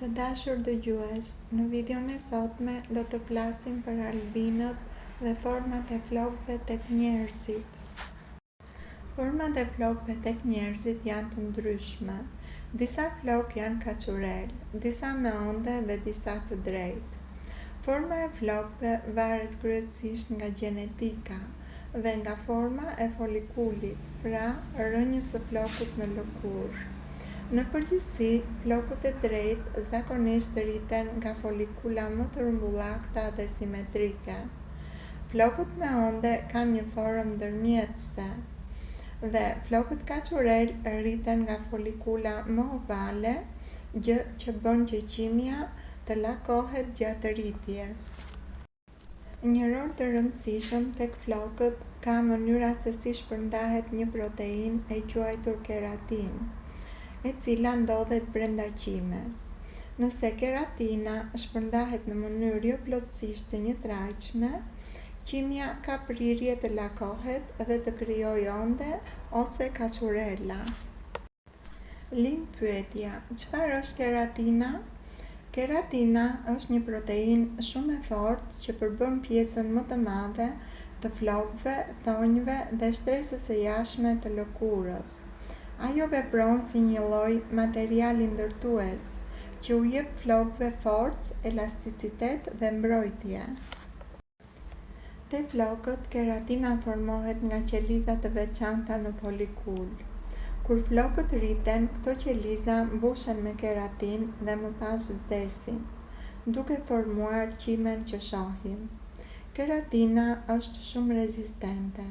Të dashur dëgjues, në videon e sotme do të flasim për albinët dhe format e flokëve tek njerëzit. Format e flokëve tek njerëzit janë të ndryshme. Disa flokë janë kaçurel, disa me onde dhe disa të drejtë. Forma e flokëve varet kryesisht nga gjenetika dhe nga forma e folikulit, pra rrënjës së flokut në lëkurë. Në përgjithësi, flokët e drejtë zakonisht rriten nga folikula më të rrumbullakta dhe simetrike. Flokët me onde kanë një formë ndërmjetëse dhe flokët kaçurel rriten nga folikula më ovale, gjë që bën që qimja të lakohet gjatë rritjes. Një rol të rëndësishëm tek flokët ka mënyra se si shpërndahet një proteinë e quajtur keratin, e cila ndodhet brenda qimes. Nëse keratina shpërndahet në mënyrë jo plotësisht të njëtrajtshme, qimja ka prirje të lakohet dhe të krijojë onde ose kaçurela. Lind pyetja: çfarë është keratina? Keratina është një proteinë shumë e fortë që përbën pjesën më të madhe të flokëve, thonjve dhe shtresës së jashtme të lëkurës. Ajo vepron si një lloj materiali ndërtues që u jep flokëve forcë, elasticitet dhe mbrojtje. Te flokët, keratina formohet nga qeliza të veçanta në folikul. Kur flokët rriten, këto qeliza mbushen me keratin dhe më pas vdesin, duke formuar qimen që shohim. Keratina është shumë rezistente,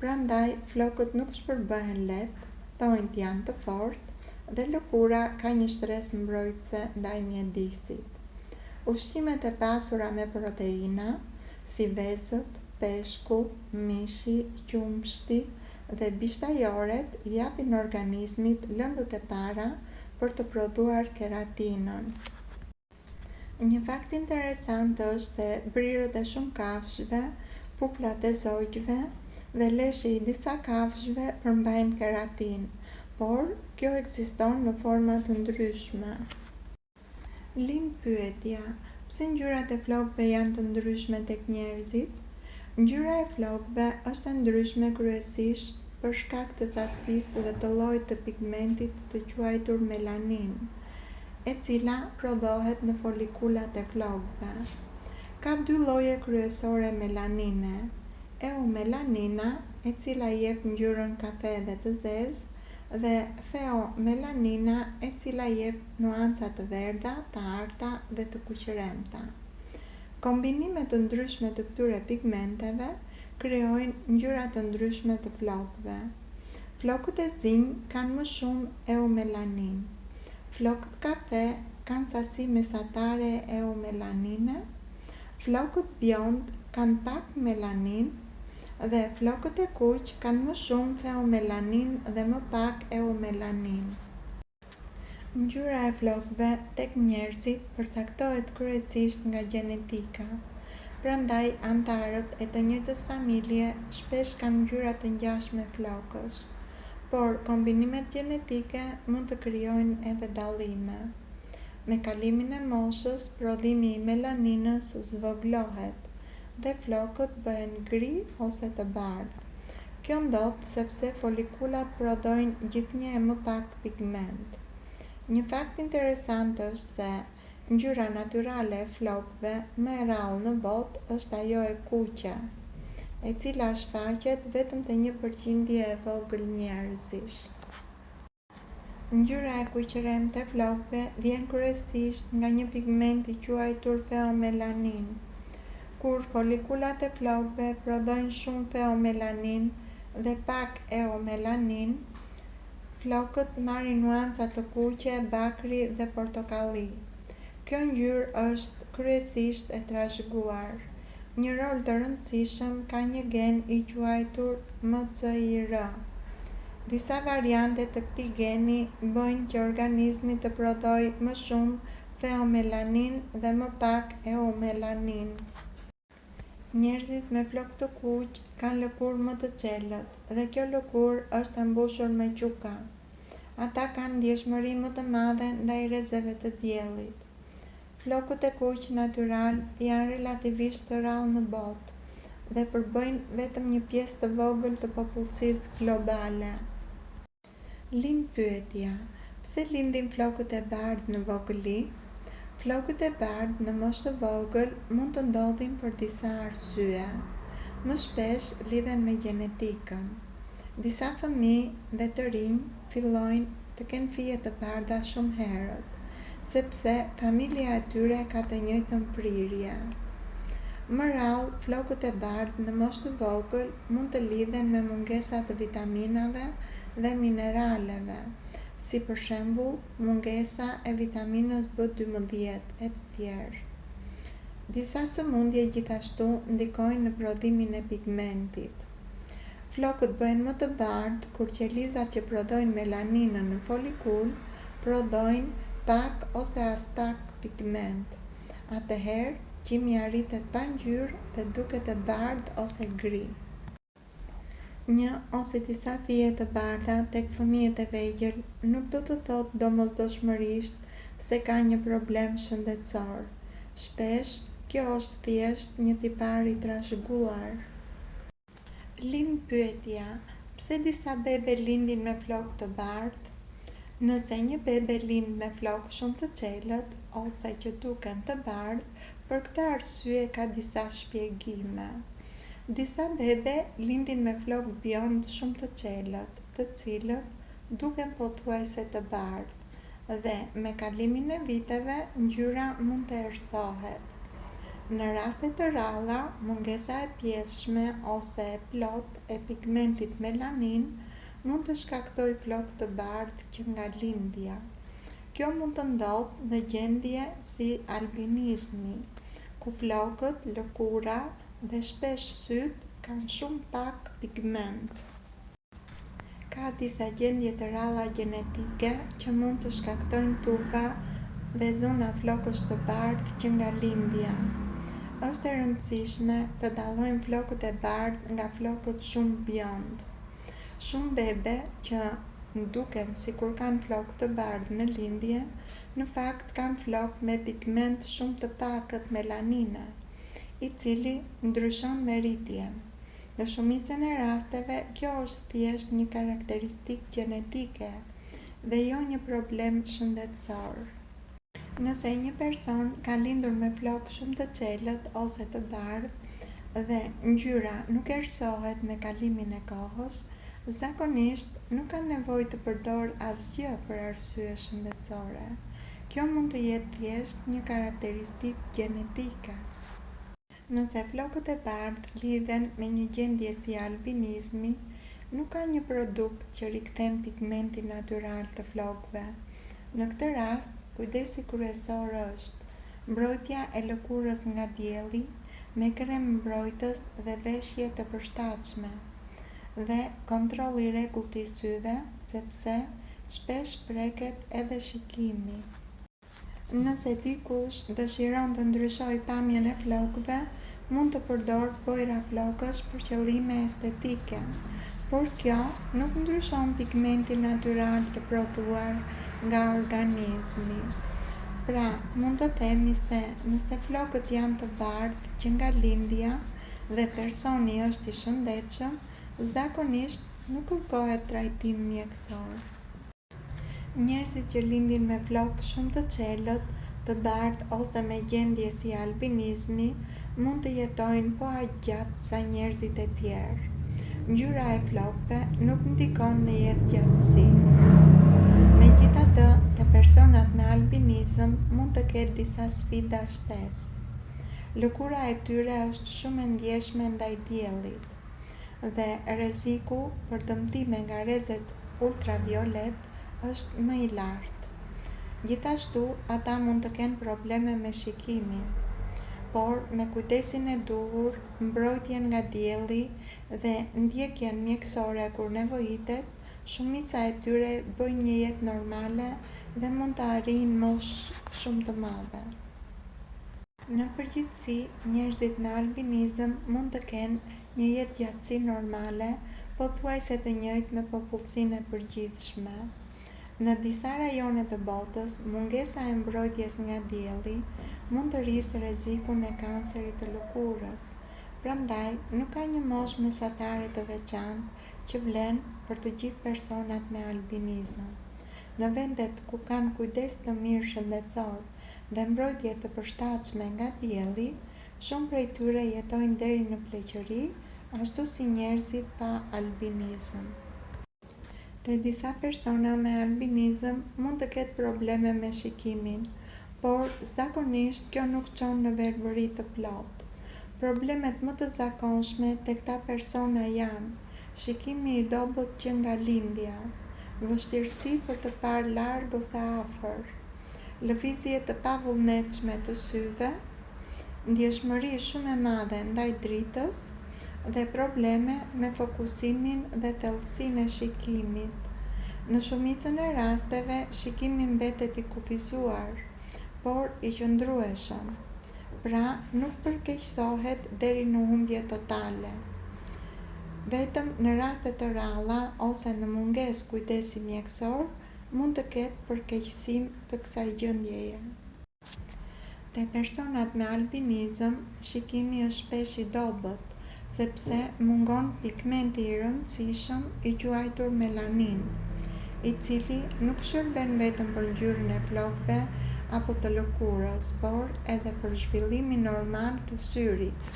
prandaj flokët nuk shpërbëhen lehtë, thonjt janë të fortë dhe lëkura ka një shtresë mbrojtëse ndaj mjedisit. Ushqimet e pasura me proteina, si vezët, peshku, mishi, qumshti dhe bishtajoret japin organizmit lëndët e para për të prodhuar keratinën. Një fakt interesant është se brirët e shumë kafshëve, puplat e zogjve dhe leshi i disa kafshëve përmbajnë keratin, por kjo ekziston në forma të ndryshme. Lind pyetja: pse ngjyrat e flokëve janë të ndryshme tek njerëzit? Ngjyra e flokëve është e ndryshme kryesisht për shkak të sasisë dhe të llojit të pigmentit të quajtur melanin, e cila prodhohet në folikulat e flokëve. Ka dy lloje kryesore melanine: eumelanina, e cila jep ngjyrën kafe dhe të zezë, dhe feomelanina, e cila jep nuanca të verdha, të arta dhe të kuqëremta. Kombinime të ndryshme të këtyre pigmenteve krijojnë ngjyra të ndryshme të flokëve. Flokët e zinj kanë më shumë eumelanin. Flokët kafe kanë sasi mesatare eumelanine. Flokët bjond kanë pak melanin dhe flokët e kuq kanë më shumë feomelanin dhe më pak eumelanin. Ngjyra e flokëve tek njerëzit përcaktohet kryesisht nga gjenetika. Prandaj anëtarët e të njëjtës familje shpesh kanë ngjyra të ngjashme flokësh, por kombinimet gjenetike mund të krijojnë edhe dallime. Me kalimin e moshës, prodhimi i melaninës zvogëlohet dhe flokët bëhen gri ose të bardhë. Kjo ndodh sepse folikulat prodhojnë gjithnjë më pak pigment. Një fakt interesant është se ngjyra natyrale e flokëve më e rrallë në botë është ajo e kuqe, e cila shfaqet vetëm te 1% e vogël njerëzish. Ngjyra e kuqëremtë e flokëve vjen kryesisht nga një pigment i quajtur feomelanin. Kur folikulat e flokëve prodhojnë shumë feomelanin dhe pak eumelanin, flokët marrin nuanca të kuqe, bakri dhe portokalli. Kjo ngjyrë është kryesisht e trashëguar. Një rol të rëndësishëm ka një gen i quajtur MCIR. Disa variante të këtij geni bëjnë që organizmi të prodhojë më shumë feomelanin dhe më pak eumelanin. Njerëzit me flokë të kuq kanë lëkurë më të çelët dhe kjo lëkurë është e mbushur me quka. ata kanë ndjeshmëri më të madhe ndaj rrezeve të diellit. Flokët e kuq natyral janë relativisht të rrallë në botë dhe përbëjnë vetëm një pjesë të vogël të popullsisë globale. Lind pyetja: pse lindin flokët e bardhë në vogëli? Flokët e bardhë në moshë të vogël mund të ndodhin për disa arsye. Më shpesh lidhen me gjenetikën. Disa fëmijë dhe të rinj fillojnë të kenë fije të bardha shumë herët, sepse familja e tyre ka të njëjtën prirje. Më rrallë, flokët e bardhë në moshë të vogël mund të lidhen me mungesa të vitaminave dhe mineraleve, si për shembull mungesa e vitaminës B12 e të tjerë. Disa sëmundje gjithashtu ndikojnë në prodhimin e pigmentit. Flokët bëhen më të bardhë kur qelizat që prodhojnë melaninën në folikul prodhojnë pak ose as pak pigment. Atëherë, qimja rritet pa ngjyrë dhe duket e bardhë ose gri. Një ose disa fije të bardha tek fëmijët e vegjël nuk do të thotë domosdoshmërisht se ka një problem shëndetësor. Shpesh, kjo është thjesht një tipar i trashëguar. Lind pyetja: pse disa bebe lindin me flokë të bardhë? Nëse një bebe lind me flokë shumë të qelët ose që duken të bardhë, për këtë arsye ka disa shpjegime. Disa bebe lindin me flokë bjond shumë të qelët, të cilët duken pothuajse të bardhë dhe me kalimin e viteve ngjyra mund të erësohet. Në raste të rralla, mungesa e pjesshme ose e plot e pigmentit melanin mund të shkaktojë flokë të bardhë që nga lindja. Kjo mund të ndodhë në gjendje si albinizmi, ku flokët, lëkura dhe shpesh syt kanë shumë pak pigment. Ka disa gjendje të rralla gjenetike që mund të shkaktojnë tufa dhe zona flokësh të bardhë që nga lindja. Është e rëndësishme të dallojmë flokët e bardhë nga flokët shumë bjond. Shumë bebe që duken sikur kanë flokë të bardhë në lindje, në fakt kanë flokë me pigment shumë të pakët melanine, i cili ndryshon me rritjen. Në shumicën e rasteve, kjo është thjesht një karakteristikë gjenetike dhe jo një problem shëndetësor. Nëse një person ka lindur me flokë shumë të qelët ose të bardhë dhe ngjyra nuk erësohet me kalimin e kohës, zakonisht nuk ka nevojë të përdor asgjë për arsye shëndetësore. Kjo mund të jetë thjesht një karakteristikë gjenetike. Nëse flokët e bardhë lidhen me një gjendje si albinizmi, nuk ka një produkt që rikthen pigmentin natyral të flokëve. Në këtë rast, kujdesi kryesor është mbrojtja e lëkurës nga dielli me krem mbrojtës dhe veshje të përshtatshme dhe kontrolli i rregullt i syve, sepse shpesh preket edhe shikimi. Nëse dikush dëshiron të ndryshojë pamjen e flokëve, mund të përdor bojra flokësh për qëllime estetike, por kjo nuk ndryshon pigmentin natyral të prodhuar nga organizmi. Pra, mund të themi se nëse flokët janë të bardhë që nga lindja dhe personi është i shëndetshëm, zakonisht nuk kërkohet trajtim mjekësor. Njerëzit që lindin me flokë shumë të qelët, të bardhë ose me gjendje si albinizmi mund të jetojnë po aq gjatë sa njerëzit e tjerë. Ngjyra e flokëve nuk ndikon në jetëgjatësi. Megjithatë, te personat me albinizëm mund të ketë disa sfida shtesë. Lëkura e tyre është shumë e ndjeshme ndaj diellit dhe rreziku për dëmtime nga rrezet ultraviolet është më i lartë. Gjithashtu, ata mund të kenë probleme me shikimin, por me kujdesin e duhur, mbrojtjen nga dielli dhe ndjekjen mjekësore kur nevojitet, shumica e tyre bëjnë një jetë normale dhe mund të arrijnë moshë shumë të madhe. Në përgjithësi, njerëzit me albinizëm mund të kenë një jetëgjatësi normale, pothuajse të njëjtë me popullsinë e përgjithshme. Në disa rajone të botës, mungesa e mbrojtjes nga dielli mund të rrisë rrezikun e kancerit të lëkurës. Prandaj, nuk ka një moshë mesatare të veçantë që vlen për të gjithë personat me albinizëm. Në vendet ku kanë kujdes të mirë shëndetësor dhe mbrojtje të përshtatshme nga dielli, shumë prej tyre jetojnë deri në pleqëri, ashtu si njerëzit pa albinizëm. Te disa persona me albinizëm mund të ketë probleme me shikimin, por zakonisht kjo nuk çon në verbëri të plotë. Problemet më të zakonshme te këta persona janë shikimi i dobët që nga lindja, vështirësi për të parë larg ose afër, lëvizje të pavullnetshme të syve, ndjeshmëri shumë e madhe ndaj dritës dhe probleme me fokusimin dhe thellësinë e shikimit. Në shumicën e rasteve, shikimi mbetet i kufizuar, por i qëndrueshëm, pra nuk përkeqësohet deri në humbje totale. Vetëm në raste të rralla ose në mungesë kujdesi mjekësor mund të ketë përkeqësim të kësaj gjendjeje. Te personat me albinizëm, shikimi është shpesh i dobët, sepse mungon pigmenti i rëndësishëm i quajtur melanin, i cili nuk shërben vetëm për ngjyrën e flokëve apo të lëkurës, por edhe për zhvillimin normal të syrit.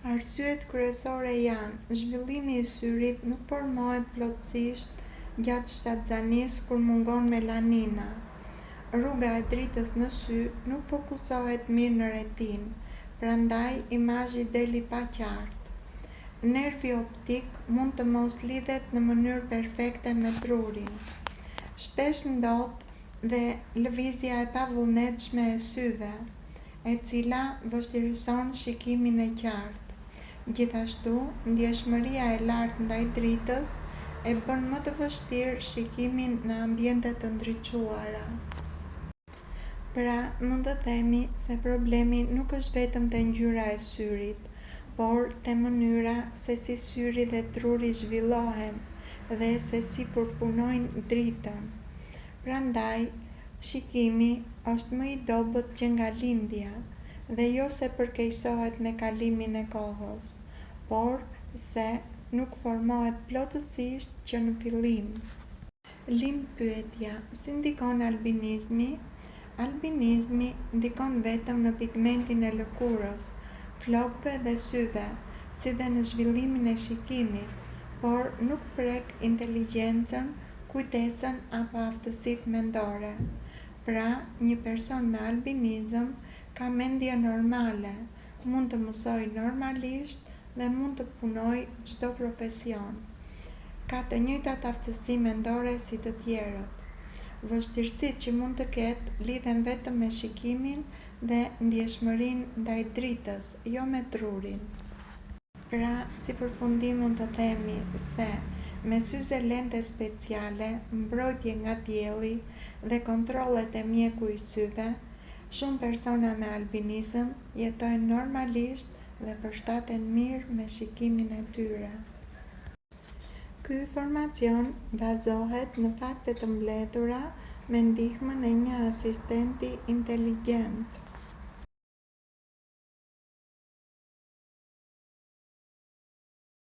Arsyet kryesore janë: zhvillimi i syrit nuk formohet plotësisht gjatë shtatzanisë kur mungon melanina. Rruga e dritës në sy nuk fokusohet mirë në retinë, prandaj imazhi deli pa qartë. Nervi optik mund të mos lidhet në mënyrë perfekte me trurin. Shpesh ndodh dhe lëvizja e pavullnetshme e syve, e cila vështirëson shikimin e qartë. Gjithashtu, ndjeshmëria e lartë ndaj dritës e bën më të vështirë shikimin në ambiente të ndriçuara. Pra, mund të themi se problemi nuk është vetëm te ngjyra e syrit, por te mënyra se si syri dhe truri zhvillohen dhe se si përpunojnë dritën. Prandaj, shikimi është më i dobët që nga lindja, dhe jo se përkeqësohet me kalimin e kohës, por se nuk formohet plotësisht që në fillim. Lind pyetja: si ndikon albinizmi? Albinizmi ndikon vetëm në pigmentin e lëkurës, flokëve dhe syve, si dhe në zhvillimin e shikimit, por nuk prek inteligjencën, kujtesën apo aftësitë mendore. Pra, një person me albinizëm ka mendje normale, mund të mësoj normalisht dhe mund të punoj çdo profesion. Ka të njëjtat aftësi mendore si të tjerët. Vështirësitë që mund të ketë lidhen vetëm me shikimin dhe ndjeshmërinë ndaj dritës, jo me trurin. Pra, si përfundim mund të themi se me syze lente speciale, mbrojtje nga dielli dhe kontrollet e mjeku i syve, shumë persona me albinizëm jetojnë normalisht dhe përshtaten mirë me shikimin e tyre. Ky informacion bazohet në fakte të mbledhura me ndihmën e një asistenti inteligjent.